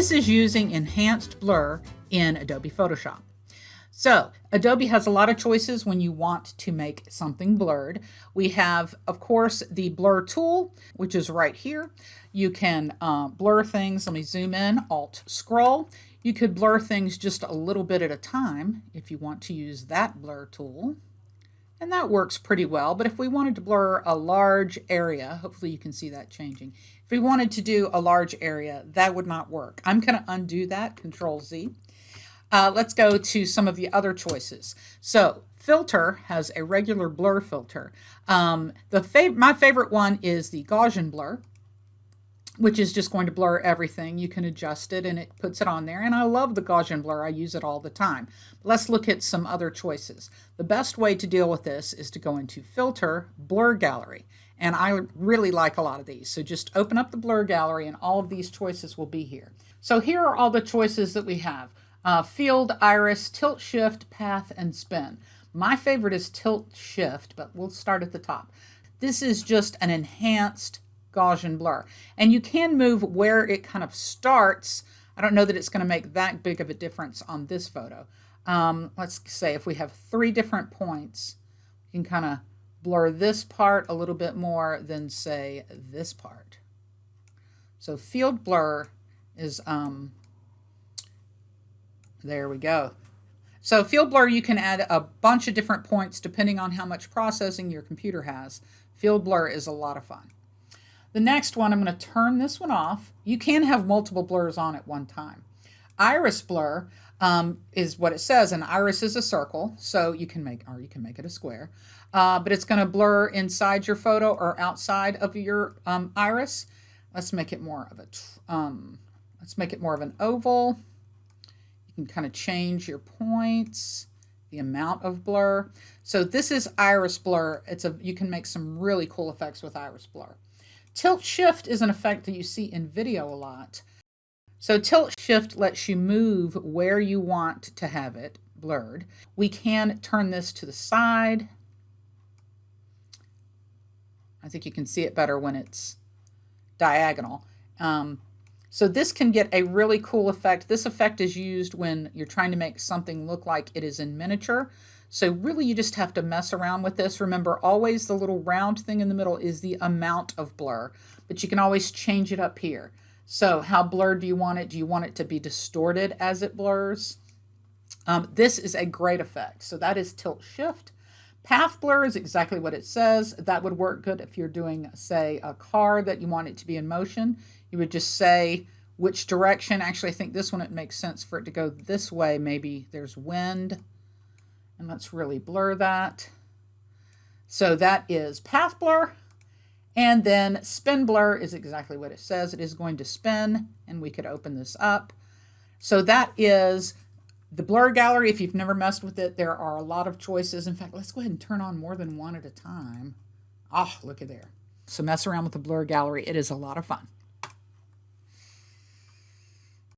This is using enhanced blur in Adobe Photoshop. So Adobe has a lot of choices when you want to make something blurred. We have, of course, the blur tool, which is right here. You can blur things. Let me zoom in, Alt scroll. You could blur things just a little bit at a time if you want to use that blur tool. And that works pretty well, but if we wanted to blur a large area, hopefully you can see that changing. If we wanted to do a large area, that would not work. I'm going to undo that, Control Z. Let's go to some of the other choices. So filter has a regular blur filter. My favorite one is the Gaussian Blur, which is just going to blur everything. You can adjust it and it puts it on there. And I love the Gaussian Blur. I use it all the time. Let's look at some other choices. The best way to deal with this is to go into Filter, Blur Gallery. And I really like a lot of these. So just open up the Blur Gallery and all of these choices will be here. So here are all the choices that we have. Field, Iris, Tilt, Shift, Path, and Spin. My favorite is Tilt Shift, but we'll start at the top. This is just an enhanced Gaussian blur. And you can move where it kind of starts. I don't know that it's going to make that big of a difference on this photo. Let's say if we have 3 different points, you can kind of blur this part a little bit more than say this part. So field blur is, there we go. So field blur, you can add a bunch of different points depending on how much processing your computer has. Field blur is a lot of fun. The next one, I'm going to turn this one off. You can have multiple blurs on at one time. Iris blur is what it says. An iris is a circle, so you can make it a square. But it's going to blur inside your photo or outside of your iris. Let's make it more of an oval. You can kind of change your points, the amount of blur. So this is iris blur. You can make some really cool effects with iris blur. Tilt Shift is an effect that you see in video a lot. So Tilt Shift lets you move where you want to have it blurred. We can turn this to the side. I think you can see it better when it's diagonal. So this can get a really cool effect. This effect is used when you're trying to make something look like it is in miniature. So really you just have to mess around with this. Remember, always the little round thing in the middle is the amount of blur, but you can always change it up here. So how blurred do you want it? Do you want it to be distorted as it blurs? This is a great effect. So that is Tilt Shift. Path blur is exactly what it says. That would work good if you're doing, say, a car that you want it to be in motion. You would just say which direction. Actually, I think this one, it makes sense for it to go this way. Maybe there's wind. And let's really blur that. So that is path blur. And then spin blur is exactly what it says. It is going to spin, and we could open this up. So that is the blur gallery. If you've never messed with it, there are a lot of choices. In fact, let's go ahead and turn on more than one at a time. Oh, look at there. So mess around with the blur gallery. It is a lot of fun.